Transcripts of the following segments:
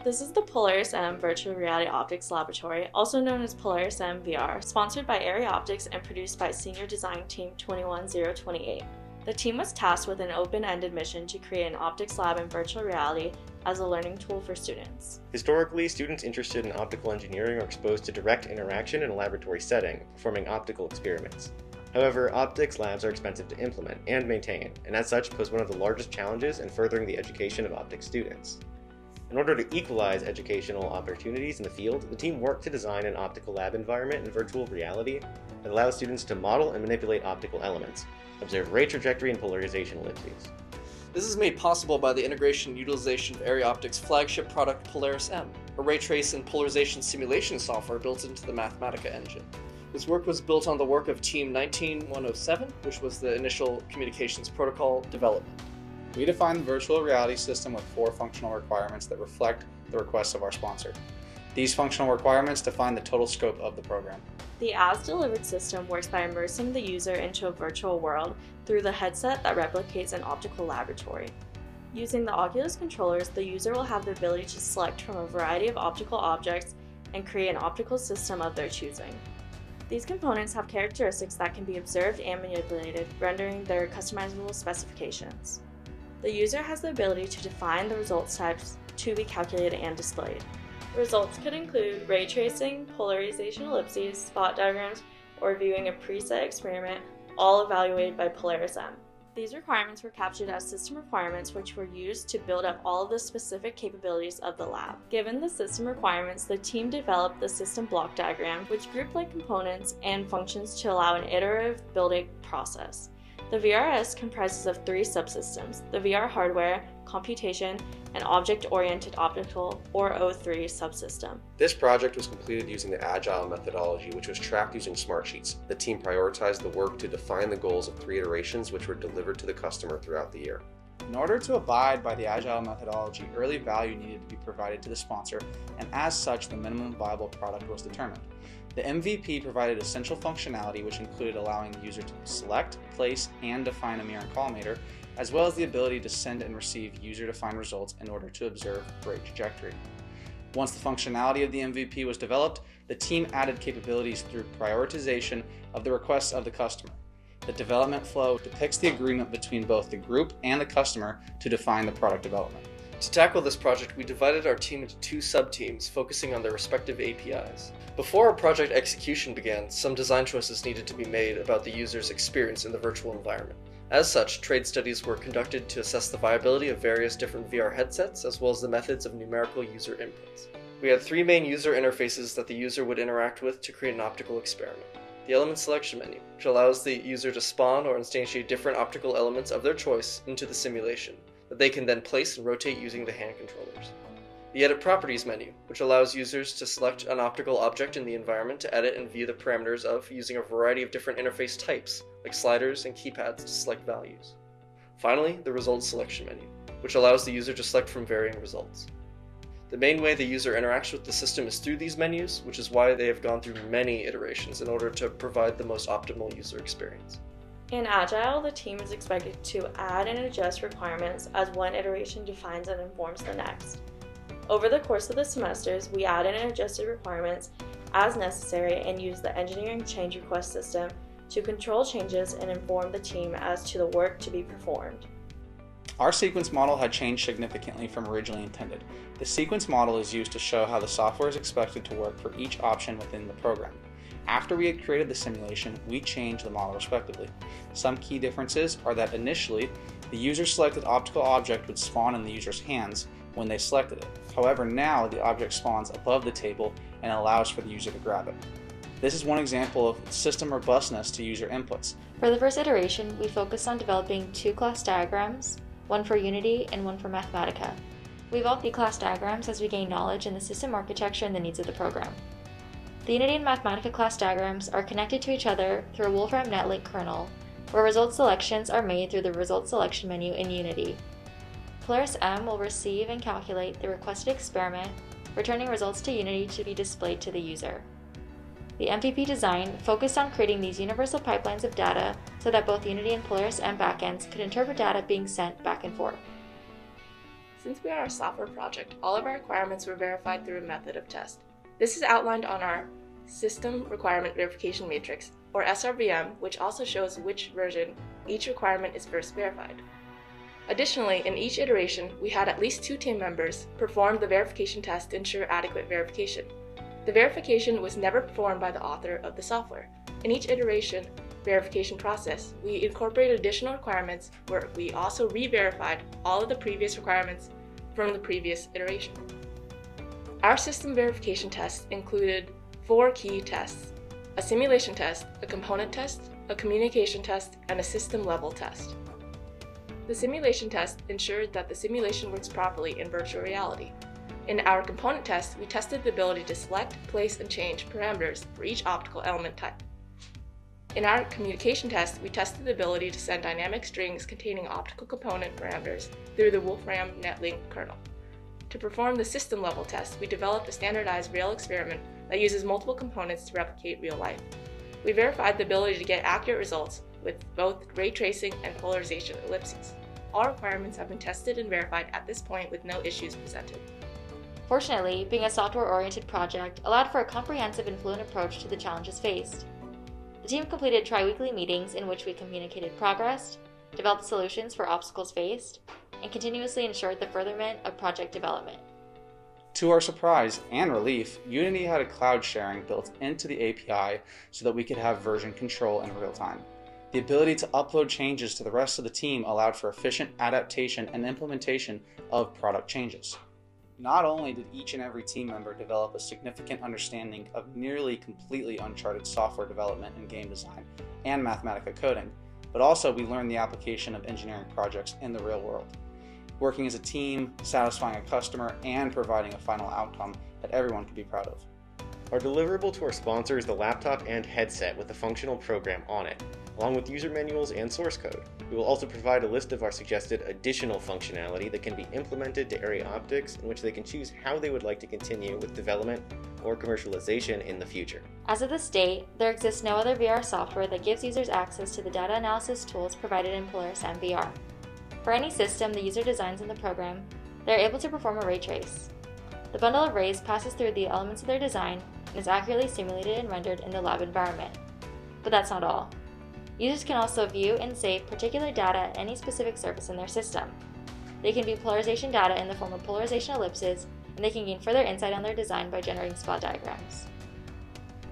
This is the Polaris M Virtual Reality Optics Laboratory, also known as Polaris M VR, sponsored by Area Optics and produced by Senior Design Team 21028. The team was tasked with an open-ended mission to create an optics lab in virtual reality as a learning tool for students. Historically, students interested in optical engineering are exposed to direct interaction in a laboratory setting, performing optical experiments. However, optics labs are expensive to implement and maintain, and as such pose one of the largest challenges in furthering the education of optics students. In order to equalize educational opportunities in the field, the team worked to design an optical lab environment in virtual reality that allows students to model and manipulate optical elements, observe ray trajectory and polarization ellipses. This is made possible by the integration and utilization of Area Optics' flagship product Polaris M, a ray trace and polarization simulation software built into the Mathematica engine. This work was built on the work of Team 19107, which was the initial communications protocol development. We defined the virtual reality system with 4 functional requirements that reflect the requests of our sponsor. These functional requirements define the total scope of the program. The as-delivered system works by immersing the user into a virtual world through the headset that replicates an optical laboratory. Using the Oculus controllers, the user will have the ability to select from a variety of optical objects and create an optical system of their choosing. These components have characteristics that can be observed and manipulated, rendering their customizable specifications. The user has the ability to define the results types to be calculated and displayed. Results could include ray tracing, polarization ellipses, spot diagrams, or viewing a preset experiment, all evaluated by Polaris M. These requirements were captured as system requirements which were used to build up all of the specific capabilities of the lab. Given the system requirements, the team developed the system block diagram, which grouped like components and functions to allow an iterative building process. The VRS comprises of 3 subsystems: the VR hardware, computation, and object-oriented optical, or O3 subsystem. This project was completed using the Agile methodology, which was tracked using Smartsheets. The team prioritized the work to define the goals of 3 iterations, which were delivered to the customer throughout the year. In order to abide by the Agile methodology, early value needed to be provided to the sponsor, and as such, the minimum viable product was determined. The MVP provided essential functionality, which included allowing the user to select, place, and define a mirror and collimator, as well as the ability to send and receive user-defined results in order to observe ray trajectory. Once the functionality of the MVP was developed, the team added capabilities through prioritization of the requests of the customer. The development flow depicts the agreement between both the group and the customer to define the product development. To tackle this project, we divided our team into 2 sub-teams, focusing on their respective APIs. Before our project execution began, some design choices needed to be made about the user's experience in the virtual environment. As such, trade studies were conducted to assess the viability of various different VR headsets, as well as the methods of numerical user inputs. We had 3 main user interfaces that the user would interact with to create an optical experiment. The element selection menu, which allows the user to spawn or instantiate different optical elements of their choice into the simulation, that they can then place and rotate using the hand controllers. The Edit Properties menu, which allows users to select an optical object in the environment to edit and view the parameters of using a variety of different interface types, like sliders and keypads to select values. Finally, the Results Selection menu, which allows the user to select from varying results. The main way the user interacts with the system is through these menus, which is why they have gone through many iterations in order to provide the most optimal user experience. In Agile, the team is expected to add and adjust requirements as one iteration defines and informs the next. Over the course of the semesters, we added and adjusted requirements as necessary and used the engineering change request system to control changes and inform the team as to the work to be performed. Our sequence model had changed significantly from originally intended. The sequence model is used to show how the software is expected to work for each option within the program. After we had created the simulation, we changed the model respectively. Some key differences are that initially, the user-selected optical object would spawn in the user's hands when they selected it. However, now the object spawns above the table and allows for the user to grab it. This is one example of system robustness to user inputs. For the first iteration, we focused on developing 2 class diagrams, one for Unity and one for Mathematica. We evolved the class diagrams as we gained knowledge in the system architecture and the needs of the program. The Unity and Mathematica class diagrams are connected to each other through a Wolfram Netlink kernel, where result selections are made through the Result Selection menu in Unity. Polaris M will receive and calculate the requested experiment, returning results to Unity to be displayed to the user. The MVP design focused on creating these universal pipelines of data so that both Unity and Polaris M backends could interpret data being sent back and forth. Since we are a software project, all of our requirements were verified through a method of test. This is outlined on our System Requirement Verification Matrix, or SRVM, which also shows which version each requirement is first verified. Additionally, in each iteration, we had at least 2 team members perform the verification test to ensure adequate verification. The verification was never performed by the author of the software. In each iteration verification process, we incorporated additional requirements where we also re-verified all of the previous requirements from the previous iteration. Our system verification test included 4 key tests: a simulation test, a component test, a communication test, and a system level test. The simulation test ensured that the simulation works properly in virtual reality. In our component test, we tested the ability to select, place, and change parameters for each optical element type. In our communication test, we tested the ability to send dynamic strings containing optical component parameters through the Wolfram Netlink kernel. To perform the system level test, we developed a standardized real experiment that uses multiple components to replicate real life. We verified the ability to get accurate results with both ray tracing and polarization ellipses. All requirements have been tested and verified at this point with no issues presented. Fortunately, being a software-oriented project allowed for a comprehensive and fluent approach to the challenges faced. The team completed tri-weekly meetings in which we communicated progress, developed solutions for obstacles faced, and continuously ensured the furtherment of project development. To our surprise and relief, Unity had a cloud sharing built into the API so that we could have version control in real time. The ability to upload changes to the rest of the team allowed for efficient adaptation and implementation of product changes. Not only did each and every team member develop a significant understanding of nearly completely uncharted software development and game design and Mathematica coding, but also we learned the application of engineering projects in the real world, working as a team, satisfying a customer, and providing a final outcome that everyone could be proud of. Our deliverable to our sponsor is the laptop and headset with the functional program on it, along with user manuals and source code. We will also provide a list of our suggested additional functionality that can be implemented to Area Optics, in which they can choose how they would like to continue with development or commercialization in the future. As of this date, there exists no other VR software that gives users access to the data analysis tools provided in Polaris MVR. For any system the user designs in the program, they are able to perform a ray trace. The bundle of rays passes through the elements of their design and is accurately simulated and rendered in the lab environment. But that's not all. Users can also view and save particular data at any specific surface in their system. They can view polarization data in the form of polarization ellipses, and they can gain further insight on their design by generating spot diagrams.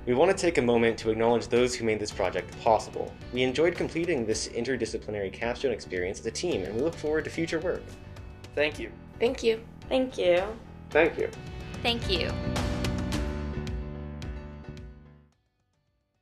We want to take a moment to acknowledge those who made this project possible. We enjoyed completing this interdisciplinary capstone experience as a team, and we look forward to future work. Thank you. Thank you. Thank you. Thank you. Thank you.